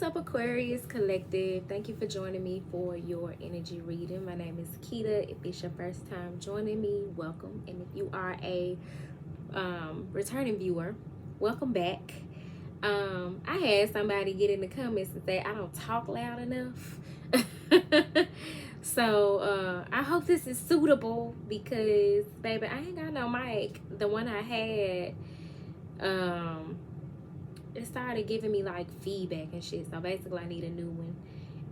What's up, Aquarius Collective? Thank you for joining me for your energy reading. My name is Keita. If it's your first time joining me, welcome. And if you are a returning viewer, welcome back. I had somebody get in the comments and say I don't talk loud enough. So I hope this is suitable because, baby, I ain't got no mic. The one I had, it started giving me like feedback and shit. So basically I need a new one,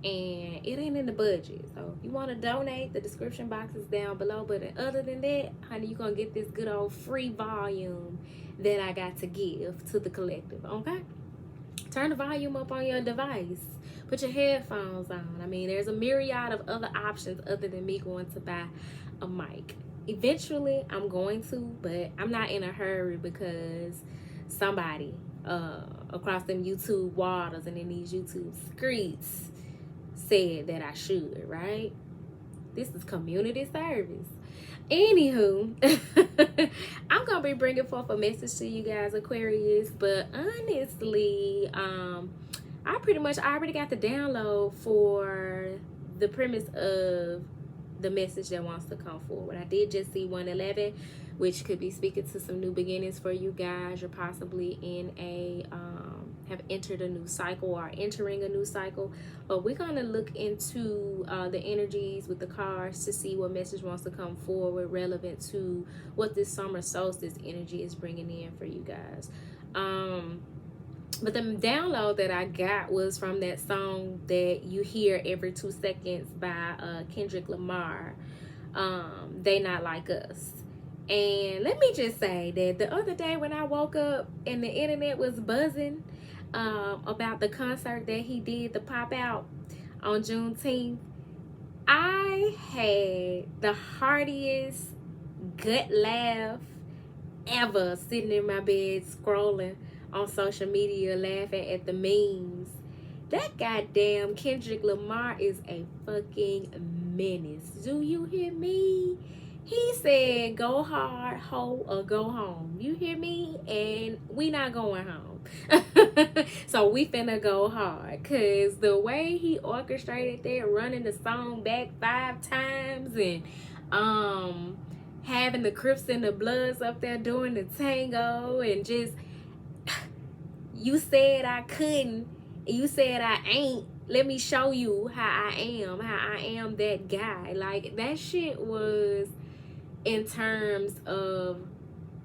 and it ain't in the budget. So if you want to donate, the description box is down below. But other than that, honey, you're gonna get this good old free volume that I got to give to the collective. Okay, turn the volume up on your device, put your headphones on. I mean, there's a myriad of other options other than me going to buy a mic. Eventually I'm going to, but I'm not in a hurry because somebody across them YouTube waters and in these YouTube streets said that I should, right? This is community service. Anywho, I'm gonna be bringing forth a message to you guys, Aquarius, but honestly, I pretty much already got the download for the premise of the message that wants to come forward. I did just see 111, which could be speaking to some new beginnings for you guys. You're possibly in a have entered a new cycle or entering a new cycle. But we're gonna look into the energies with the cards to see what message wants to come forward relevant to what this summer solstice energy is bringing in for you guys. But the download that I got was from that song that you hear every 2 seconds by Kendrick Lamar, They Not Like Us. And let me just say that the other day when I woke up and the internet was buzzing about the concert that he did, the Pop Out on Juneteenth, I had the heartiest gut laugh ever sitting in my bed scrolling on social media laughing at the memes. That goddamn Kendrick Lamar is a fucking menace. Do you hear me? He said go hard, ho, or go home. You hear me? And we not going home. So we finna go hard. Cause the way he orchestrated that, running the song back 5 times and having the Crips and the Bloods up there doing the tango and just, you said I couldn't, you said I ain't, let me show you how I am that guy. Like, that shit was, in terms of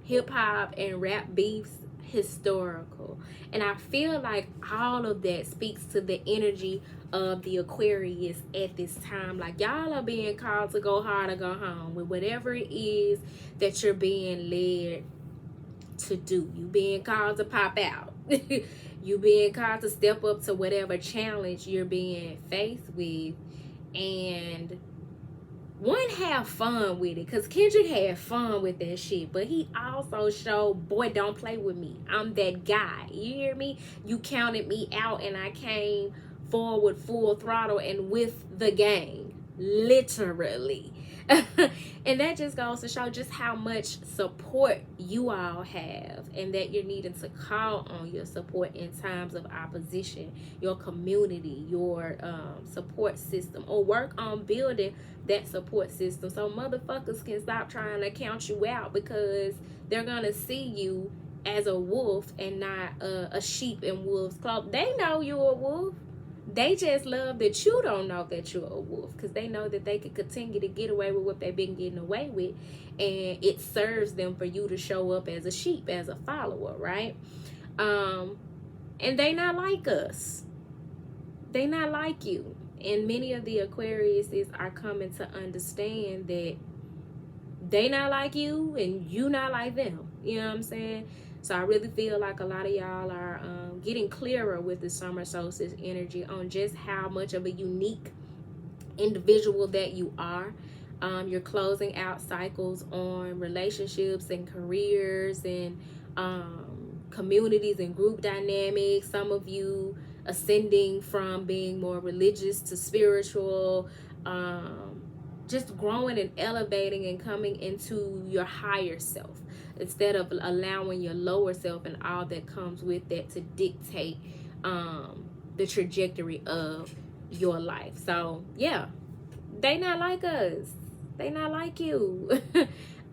hip-hop and rap beefs, historical. And I feel like all of that speaks to the energy of the Aquarius at this time. Like, y'all are being called to go hard or go home with whatever it is that you're being led to do. You being called to pop out. You being called to step up to whatever challenge you're being faced with. And one, have fun with it, because Kendrick had fun with that shit, but he also showed, boy, don't play with me, I'm that guy. You hear me? You counted me out and I came forward full throttle and with the gang, literally. And that just goes to show just how much support you all have, and that you're needing to call on your support in times of opposition, your community, your support system, or work on building that support system so motherfuckers can stop trying to count you out, because they're gonna see you as a wolf and not a sheep in wolf's clothing. They know you're a wolf. They just love that you don't know that you're a wolf, because they know that they can continue to get away with what they've been getting away with, and it serves them for you to show up as a sheep, as a follower, right? And they not like us. They not like you. And many of the Aquariuses are coming to understand that they not like you and you not like them. You know what I'm saying? So I really feel like a lot of y'all are getting clearer with the summer solstice energy on just how much of a unique individual that you are. You're closing out cycles on relationships and careers and communities and group dynamics. Some of you ascending from being more religious to spiritual, just growing and elevating and coming into your higher self, instead of allowing your lower self and all that comes with that to dictate the trajectory of your life. So yeah, they not like us. They not like you.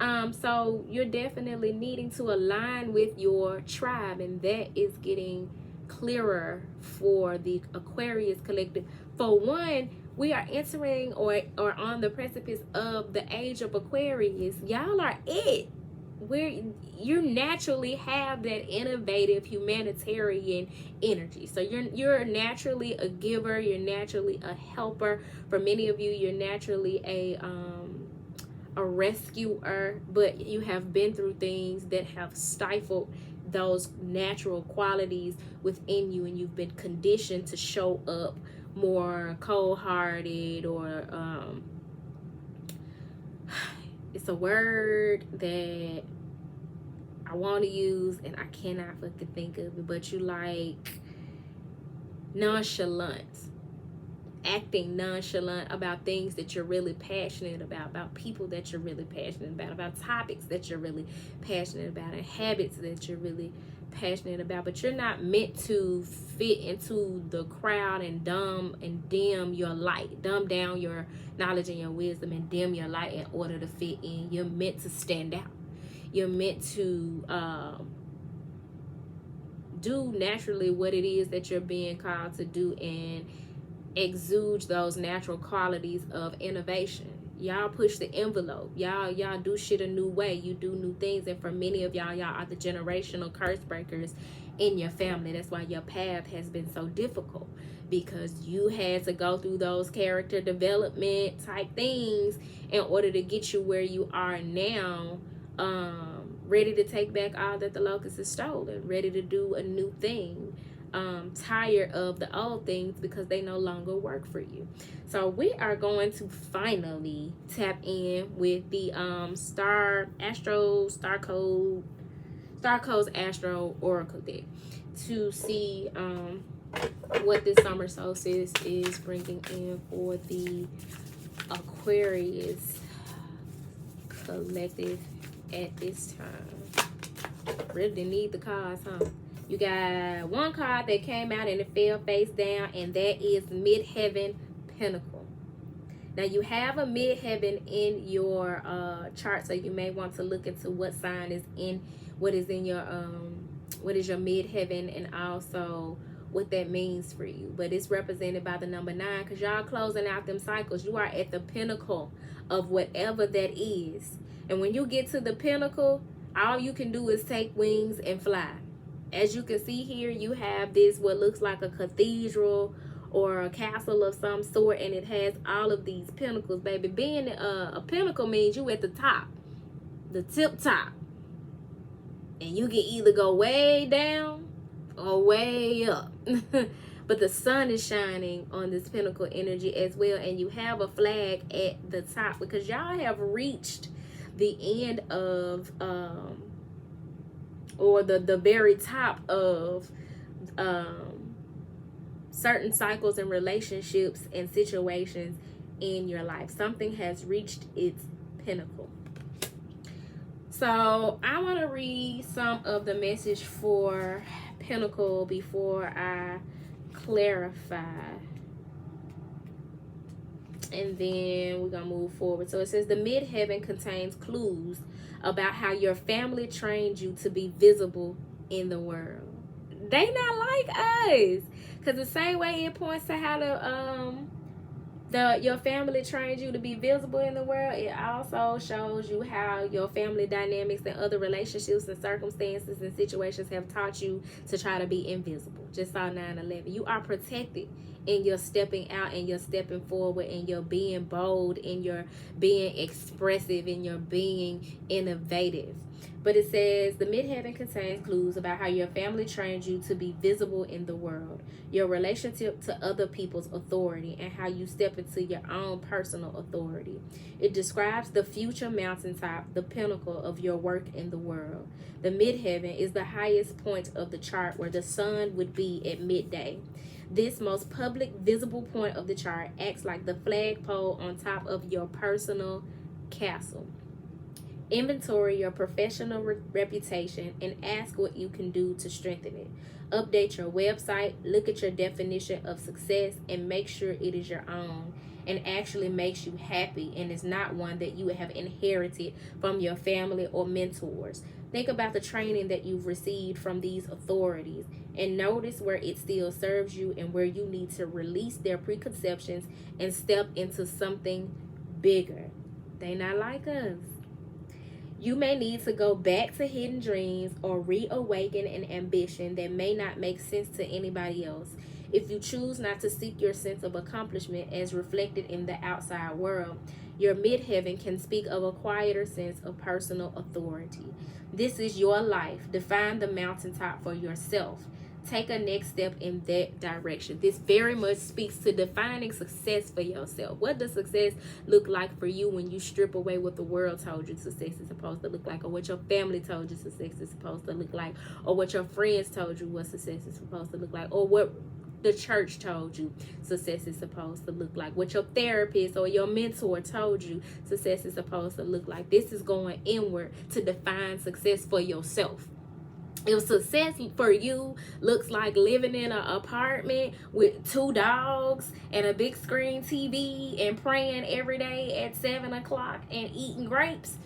So you're definitely needing to align with your tribe, and that is getting clearer for the Aquarius collective. For one, we are entering or on the precipice of the age of Aquarius. Y'all are it. Where you naturally have that innovative humanitarian energy. So you're naturally a giver, you're naturally a helper. For many of you, you're naturally a rescuer, but you have been through things that have stifled those natural qualities within you, and you've been conditioned to show up more cold-hearted, or it's a word that I want to use and I cannot fucking think of it, but you like nonchalant, acting nonchalant about things that you're really passionate about people that you're really passionate about topics that you're really passionate about, and habits that you're really passionate about. But you're not meant to fit into the crowd and dim your light, dumb down your knowledge and your wisdom, and dim your light in order to fit in. You're meant to stand out. You're meant to do naturally what it is that you're being called to do, and exude those natural qualities of innovation. Y'all push the envelope. Y'all do shit a new way. You do new things. And for many of y'all are the generational curse breakers in your family. That's why your path has been so difficult, because you had to go through those character development type things in order to get you where you are now, ready to take back all that the locust has stolen, ready to do a new thing. Tired of the old things because they no longer work for you. So we are going to finally tap in with the Star Codes Astro Oracle deck to see what this summer solstice is bringing in for the Aquarius collective at this time. Really didn't need the cards, huh? You got one card that came out and it fell face down, and that is Midheaven Pinnacle. Now you have a midheaven in your chart, so you may want to look into what sign is in what is your midheaven, and also what that means for you. But it's represented by the number 9, because y'all closing out them cycles. You are at the pinnacle of whatever that is, and when you get to the pinnacle, all you can do is take wings and fly. As you can see here, you have this what looks like a cathedral or a castle of some sort, and it has all of these pinnacles, baby. Being a pinnacle means you at the top, the tip top, and you can either go way down or way up. But the sun is shining on this pinnacle energy as well, and you have a flag at the top, because y'all have reached the end of or the very top of certain cycles and relationships and situations in your life. Something has reached its pinnacle. So I want to read some of the message for Pinnacle before I clarify, and then we're gonna move forward. So it says the midheaven contains clues about how your family trained you to be visible in the world. They not like us, because the same way it points to how your family trained you to be visible in the world, it also shows you how your family dynamics and other relationships and circumstances and situations have taught you to try to be invisible. Just saw 9/11. You are protected in your stepping out, and your stepping forward, and your being bold, and your being expressive, and your being innovative. But it says the midheaven contains clues about how your family trained you to be visible in the world, your relationship to other people's authority, and how you step into your own personal authority. It describes the future mountaintop, the pinnacle of your work in the world. The midheaven is the highest point of the chart, where the sun would be at midday. This most public visible point of the chart acts like the flagpole on top of your personal castle. Inventory your professional reputation and ask what you can do to strengthen it. Update your website, look at your definition of success, and make sure it is your own and actually makes you happy and is not one that you have inherited from your family or mentors. Think about the training that you've received from these authorities and notice where it still serves you and where you need to release their preconceptions and step into something bigger. They not like us. You may need to go back to hidden dreams or reawaken an ambition that may not make sense to anybody else. If you choose not to seek your sense of accomplishment as reflected in the outside world, your midheaven can speak of a quieter sense of personal authority. This is your life. Define the mountaintop for yourself. Take a next step in that direction. This very much speaks to defining success for yourself. What does success look like for you when you strip away what the world told you success is supposed to look like, or what your family told you success is supposed to look like, or what your friends told you what success is supposed to look like, or what the church told you success is supposed to look like, what your therapist or your mentor told you success is supposed to look like. This is going inward to define success for yourself. If success for you looks like living in an apartment with 2 dogs and a big screen TV and praying every day at 7 o'clock and eating grapes,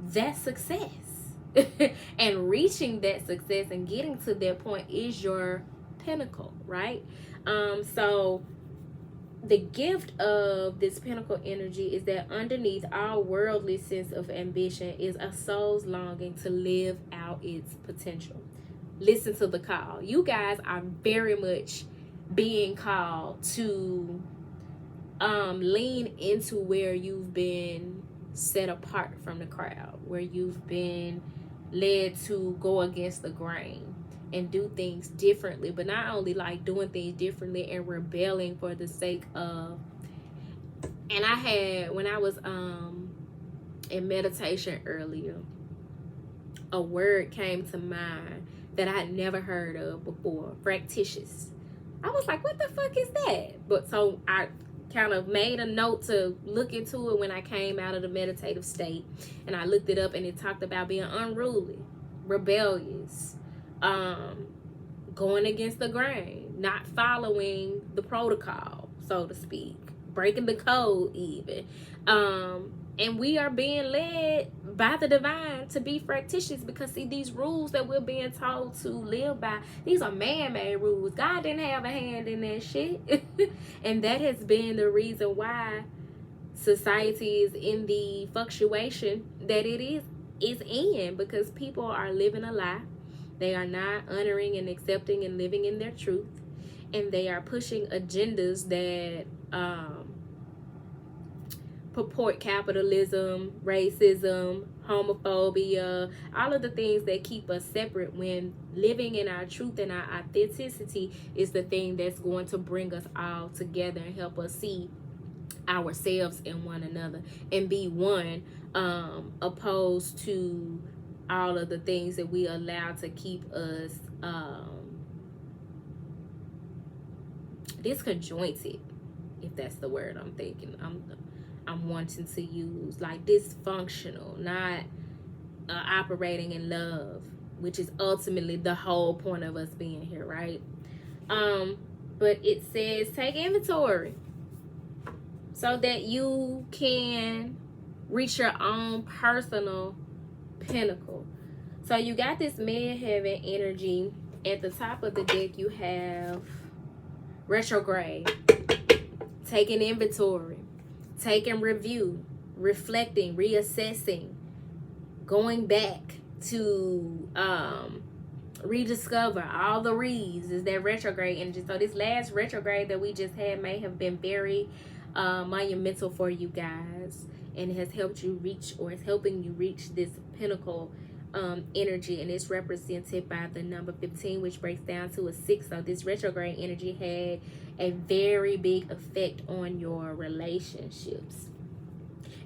that's success. And reaching that success and getting to that point is your pinnacle, right? So the gift of this pinnacle energy is that underneath our worldly sense of ambition is a soul's longing to live out its potential. Listen to the call. You guys are very much being called to lean into where you've been set apart from the crowd, where you've been led to go against the grain and do things differently, but not only like doing things differently and rebelling for the sake of. And I had, when I was in meditation earlier, a word came to mind that I had never heard of before: fractious. I was like, what the fuck is that? But so I kind of made a note to look into it when I came out of the meditative state, and I looked it up, and it talked about being unruly, rebellious, going against the grain, not following the protocol, so to speak, breaking the code even. And we are being led by the divine to be fractious, because see, these rules that we're being told to live by, these are man-made rules. God didn't have a hand in that shit. And that has been the reason why society is in the fluctuation that it is in, because people are living a lie. They are not honoring and accepting and living in their truth, and they are pushing agendas that purport capitalism, racism, homophobia, all of the things that keep us separate, when living in our truth and our authenticity is the thing that's going to bring us all together and help us see ourselves in one another and be one, opposed to all of the things that we allow to keep us disconjointed, if that's the word I'm thinking. I'm wanting to use, like dysfunctional, not operating in love, which is ultimately the whole point of us being here, right? But it says take inventory so that you can reach your own personal pinnacle. So you got this midheaven energy. At the top of the deck, you have retrograde, taking inventory, taking review, reflecting, reassessing, going back to rediscover. All the reads is that retrograde energy. So this last retrograde that we just had may have been very monumental for you guys, and it has helped you reach, or is helping you reach, this pinnacle energy, and it's represented by the number 15, which breaks down to a 6. So this retrograde energy had a very big effect on your relationships,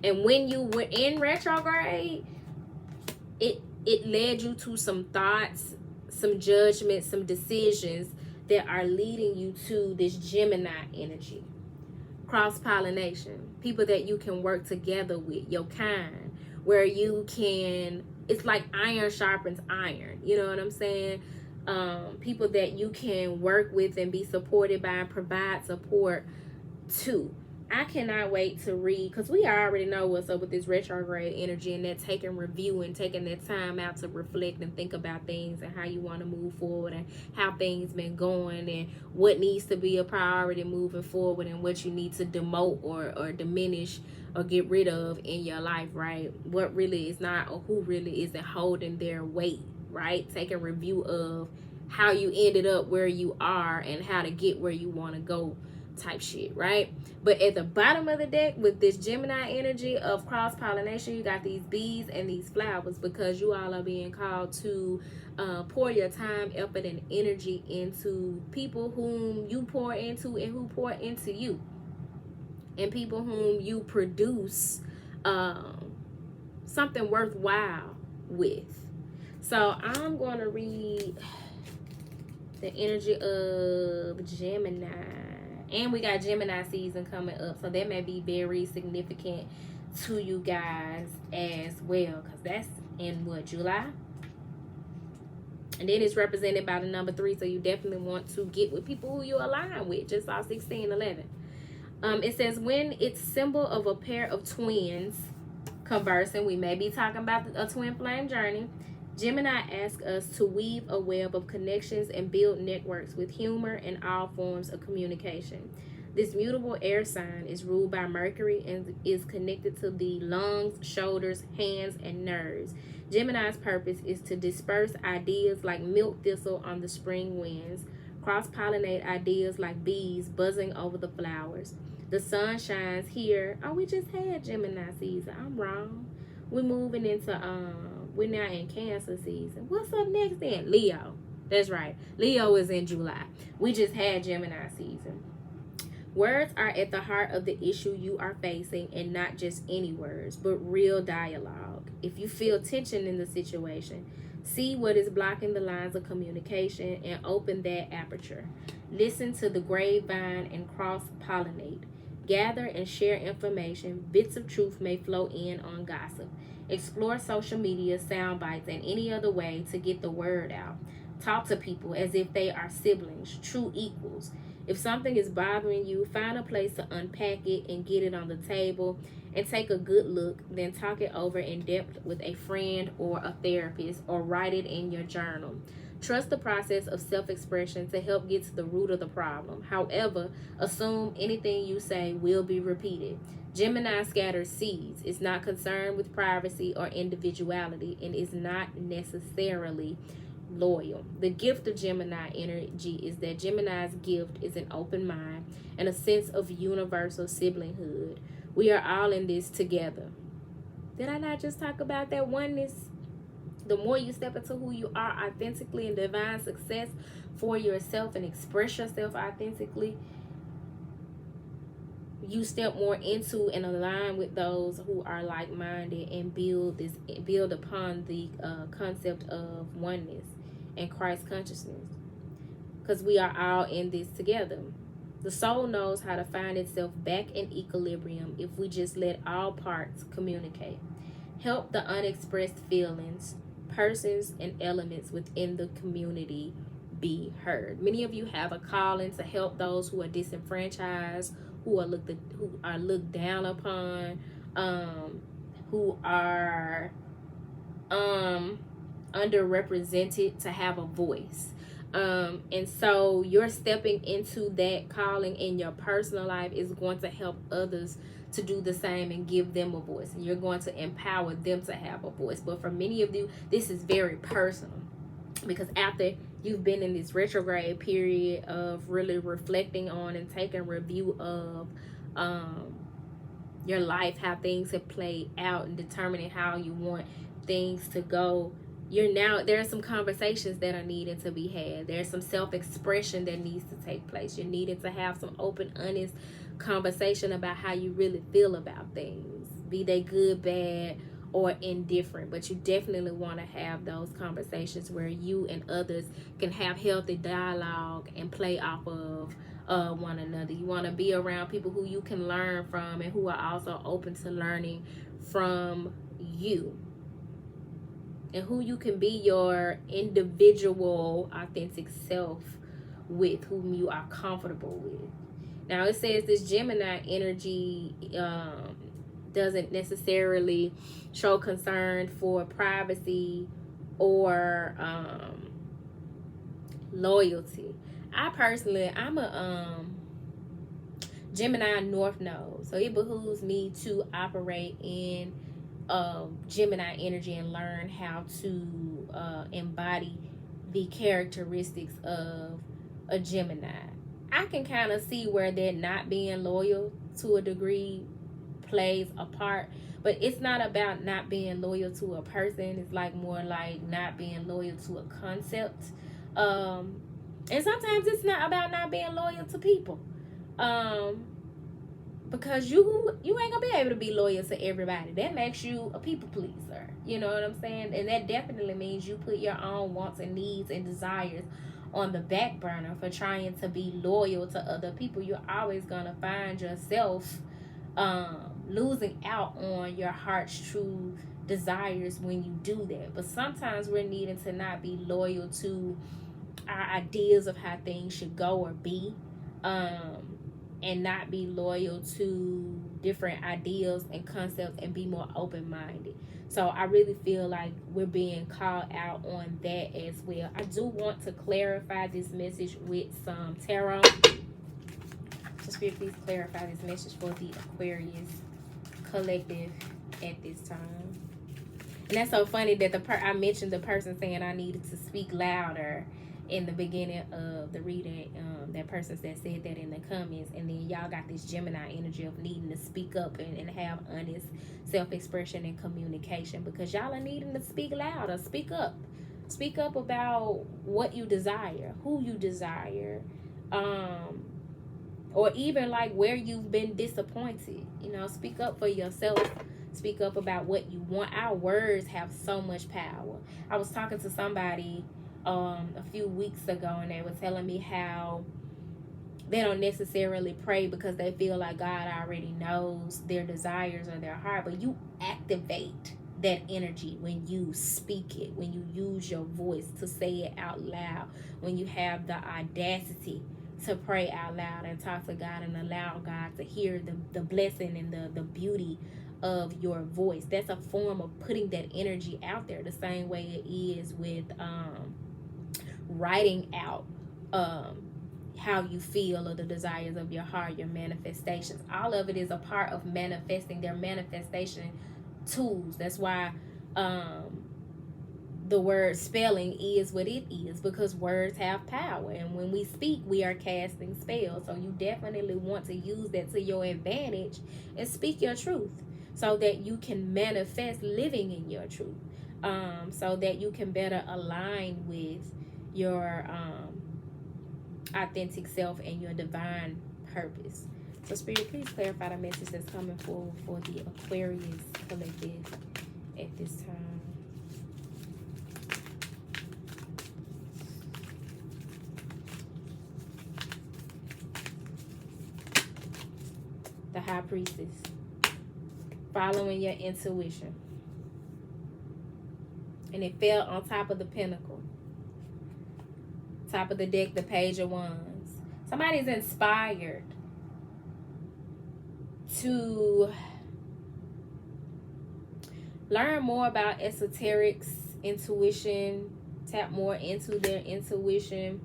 and when you were in retrograde, it led you to some thoughts, some judgments, some decisions that are leading you to this Gemini energy. Cross-pollination, people that you can work together with, your kind, where you can, it's like iron sharpens iron, you know what I'm saying? People that you can work with and be supported by and provide support to. I cannot wait to read, because we already know what's up with this retrograde energy, and that taking review and taking that time out to reflect and think about things and how you want to move forward and how things been going and what needs to be a priority moving forward and what you need to demote or diminish or get rid of in your life, right? What really is not, or who really isn't holding their weight, right? Taking review of how you ended up where you are and how to get where you want to go, type shit, right? But at the bottom of the deck with this Gemini energy of cross-pollination, you got these bees and these flowers, because you all are being called to pour your time, effort, and energy into people whom you pour into and who pour into you, and people whom you produce something worthwhile with. So I'm going to read the energy of Gemini. And we got Gemini season coming up, so that may be very significant to you guys as well, because that's in what, July? And then it's represented by the number 3, so you definitely want to get with people who you align with. Just saw 1611. It says, when it's symbol of a pair of twins conversing, we may be talking about a twin flame journey. Gemini asks us to weave a web of connections and build networks with humor and all forms of communication. This mutable air sign is ruled by Mercury and is connected to the lungs, shoulders, hands, and nerves. Gemini's purpose is to disperse ideas like milk thistle on the spring winds, cross-pollinate ideas like bees buzzing over the flowers. The sun shines here. Oh, we just had Gemini season. I'm wrong. We're moving into we're now in Cancer season. What's up next then? Leo. That's right. Leo is in July. We just had Gemini season. Words are at the heart of the issue you are facing, and not just any words, but real dialogue. If you feel tension in the situation, see what is blocking the lines of communication and open that aperture. Listen to the grapevine and cross-pollinate. Gather and share information. Bits of truth may flow in on gossip. Explore social media, sound bites, and any other way to get the word out. Talk to people as if they are siblings, true equals. If something is bothering you, find a place to unpack it and get it on the table and take a good look. Then talk it over in depth with a friend or a therapist, or write it in your journal. Trust the process of self-expression to help get to the root of the problem. However, assume anything you say will be repeated. Gemini scatters seeds, is not concerned with privacy or individuality, and is not necessarily loyal. The gift of Gemini energy is that Gemini's gift is an open mind and a sense of universal siblinghood. We are all in this together. Did I not just talk about that oneness? The more you step into who you are authentically and divine success for yourself and express yourself authentically, you step more into and align with those who are like-minded and build upon the concept of oneness and Christ consciousness, because we are all in this together. The soul knows how to find itself back in equilibrium if we just let all parts communicate. Help the unexpressed feelings, persons, and elements within the community be heard. Many of you have a calling to help those who are disenfranchised, who are looked down upon, who are underrepresented, to have a voice. And so you're stepping into that calling in your personal life is going to help others to do the same and give them a voice. And you're going to empower them to have a voice. But for many of you, this is very personal, because after you've been in this retrograde period of really reflecting on and taking review of your life, how things have played out, and determining how you want things to go, there are some conversations that are needed to be had. There's some self-expression that needs to take place. You're needed to have some open, honest conversation about how you really feel about things, be they good, bad, or indifferent. But you definitely want to have those conversations where you and others can have healthy dialogue and play off of one another. You want to be around people who you can learn from and who are also open to learning from you and who you can be your individual authentic self with, whom you are comfortable with. Now it says this Gemini energy doesn't necessarily show concern for privacy or loyalty. I'm a Gemini North Node, so it behooves me to operate in Gemini energy and learn how to embody the characteristics of a Gemini. I can kind of see where that not being loyal to a degree plays a part, but it's not about not being loyal to a person. It's like more like not being loyal to a concept. And sometimes it's not about not being loyal to people. Because you ain't gonna be able to be loyal to everybody. That makes you a people pleaser. You know what I'm saying? And that definitely means you put your own wants and needs and desires on the back burner for trying to be loyal to other people. You're always gonna find yourself losing out on your heart's true desires when you do that. But sometimes we're needing to not be loyal to our ideas of how things should go or be, and not be loyal to different ideals and concepts, and be more open-minded. So I really feel like we're being called out on that as well. I do want to clarify this message with some tarot. So Spirit, please clarify this message for the Aquarius collective at this time. And that's so funny that I mentioned the person saying I needed to speak louder in the beginning of the reading. That person that said that in the comments, and then y'all got this Gemini energy of needing to speak up and have honest self-expression and communication, because y'all are needing to speak louder. Speak up about what you desire, who you desire, or even like where you've been disappointed. You know, speak up for yourself. Speak up about what you want. Our words have so much power. I was talking to somebody a few weeks ago, and they were telling me how they don't necessarily pray because they feel like God already knows their desires or their heart. But you activate that energy when you speak it, when you use your voice to say it out loud, when you have the audacity to pray out loud and talk to God and allow God to hear the blessing and the beauty of your voice. That's a form of putting that energy out there, the same way it is with writing out how you feel or the desires of your heart, your manifestations. All of it is a part of manifesting. Their manifestation tools. That's why the word spelling is what it is, because words have power, and when we speak, we are casting spells. So you definitely want to use that to your advantage and speak your truth, so that you can manifest living in your truth, so that you can better align with your authentic self and your divine purpose. So Spirit, please clarify the message that's coming forward for the Aquarius collective at this time. The High Priestess. Following your intuition. And it fell on top of the Pentacle. Top of the deck, the Page of Wands. Somebody's inspired to learn more about esoterics, intuition, tap more into their intuition,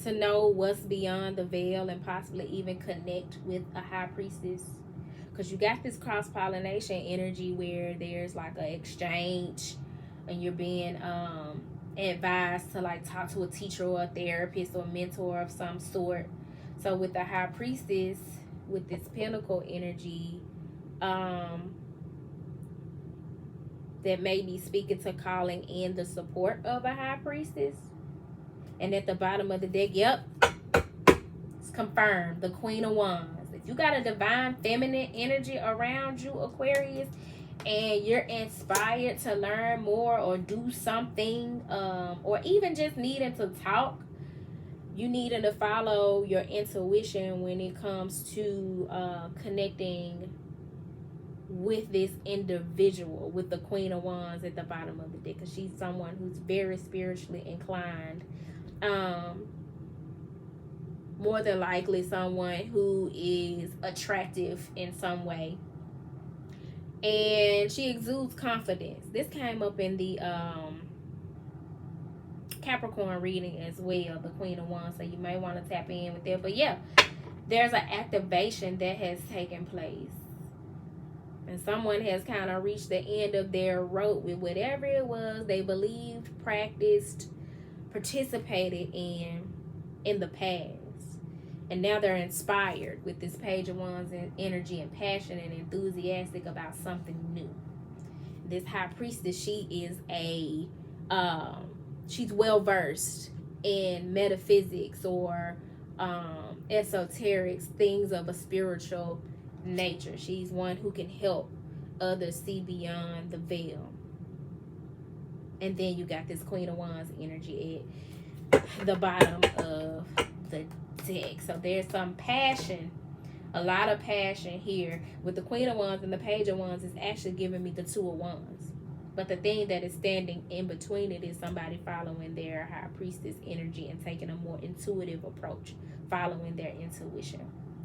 to know what's beyond the veil, and possibly even connect with a High Priestess. Because you got this cross-pollination energy where there's like an exchange, and you're being advised to like talk to a teacher or a therapist or mentor of some sort. So with the High Priestess, with this Pentacle energy, that may be speaking to calling in the support of a High Priestess. And at the bottom of the deck, yep, it's confirmed, the Queen of Wands. If you got a divine feminine energy around you, Aquarius, and you're inspired to learn more or do something, or even just needing to talk, you needing to follow your intuition when it comes to connecting with this individual, with the Queen of Wands at the bottom of the deck, because she's someone who's very spiritually inclined. More than likely someone who is attractive in some way. And she exudes confidence. This came up in the Capricorn reading as well, the Queen of Wands, so you may want to tap in with that. But yeah, there's an activation that has taken place. And someone has kind of reached the end of their rope with whatever it was they believed, practiced, participated in the past. And now they're inspired with this Page of Wands and energy and passion and enthusiastic about something new. This High Priestess, she is she's well versed in metaphysics or esoterics, things of a spiritual nature. She's one who can help others see beyond the veil. And then you got this Queen of Wands energy at the bottom of the deck. So there's some passion, a lot of passion here. With the Queen of Wands and the Page of Wands is actually giving me the Two of Wands. But the thing that is standing in between it is somebody following their High Priestess energy and taking a more intuitive approach, following their intuition.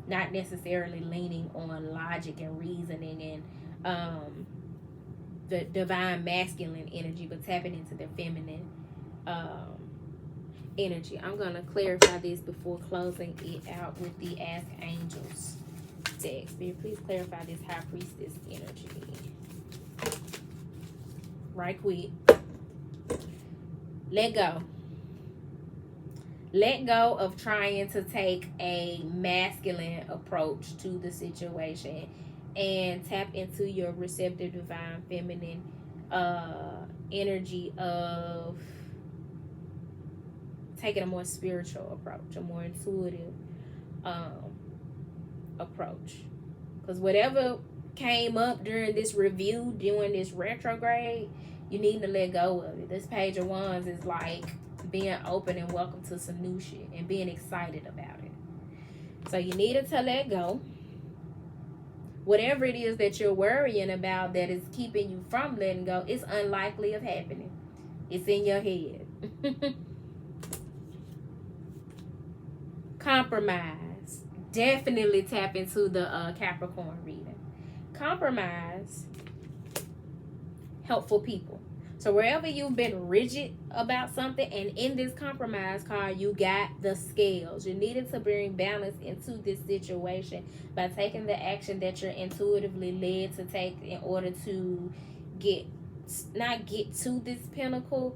Not necessarily leaning on logic and reasoning and the divine masculine energy, but tapping into their feminine energy. I'm going to clarify this before closing it out with the Ask Angels deck. Spirit, please clarify this High Priestess energy. Right quick. Let go. Let go of trying to take a masculine approach to the situation and tap into your receptive divine feminine energy of taking a more spiritual approach, a more intuitive approach. Because whatever came up during this review, during this retrograde, you need to let go of it. This Page of Wands is like being open and welcome to some new shit and being excited about it. So you needed to let go. Whatever it is that you're worrying about that is keeping you from letting go, it's unlikely of happening. It's in your head. Compromise. Definitely tap into the Capricorn reading. Compromise. Helpful people. So wherever you've been rigid about something, and in this compromise card, you got the scales. You needed to bring balance into this situation by taking the action that you're intuitively led to take in order to not get to this pinnacle,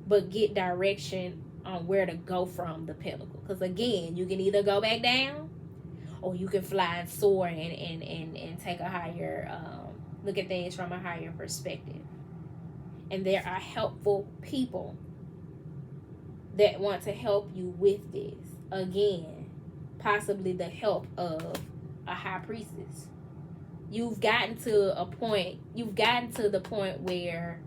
but get direction on where to go from the pinnacle. Because again, you can either go back down, or you can fly and soar and take a higher, look at things from a higher perspective. And there are helpful people that want to help you with this. Again, possibly the help of a High Priestess. You've gotten to the point where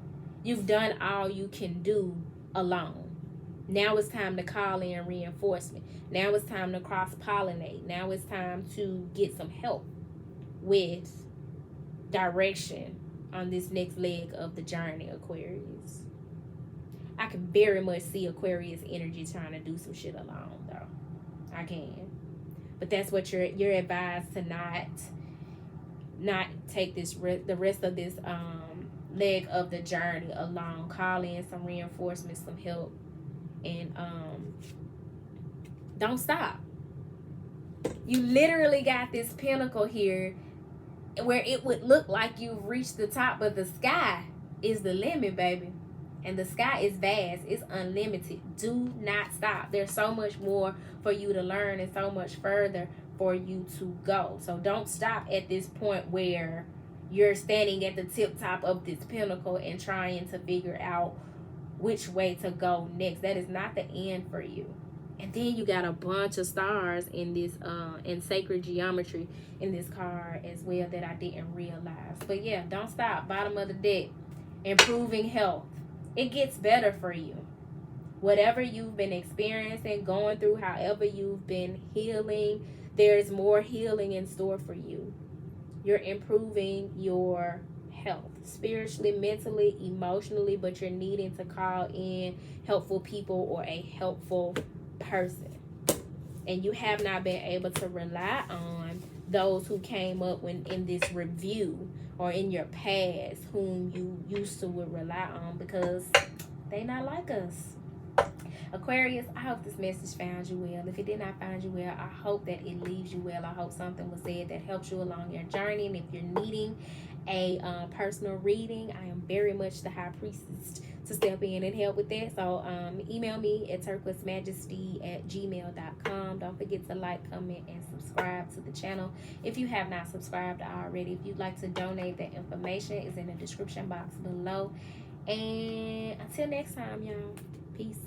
you've done all you can do alone. Now it's time to call in reinforcement. Now it's time to cross-pollinate. Now it's time to get some help with direction on this next leg of the journey, Aquarius. I can very much see Aquarius energy trying to do some shit alone, though. I can. But that's what you're advised to not take the rest of this leg of the journey alone. Call in some reinforcement, some help, and don't stop. You literally got this pinnacle here where it would look like you've reached the top, but the sky is the limit, baby. And the sky is vast. It's unlimited. Do not stop. There's so much more for you to learn and so much further for you to go. So don't stop at this point where you're standing at the tip top of this pinnacle and trying to figure out which way to go next. That is not the end for you. And then you got a bunch of stars in this in sacred geometry in this card as well that I didn't realize. But yeah, don't stop. Bottom of the deck. Improving health. It gets better for you. Whatever you've been experiencing, going through, however you've been healing, there's more healing in store for you. You're improving your health spiritually, mentally, emotionally, but you're needing to call in helpful people or a helpful person. And you have not been able to rely on those who came up when in this review or in your past whom you used to would rely on, because they not like us. Aquarius, I hope this message found you well. If it did not find you well, I hope that it leaves you well. I hope something was said that helps you along your journey. And if you're needing a personal reading, I am very much the high priestess to step in and help with that. So email me at turquoisemajesty@gmail.com. Don't forget to like, comment, and subscribe to the channel if you have not subscribed already. If you'd like to donate, that information is in the description box below. And until next time, y'all, peace.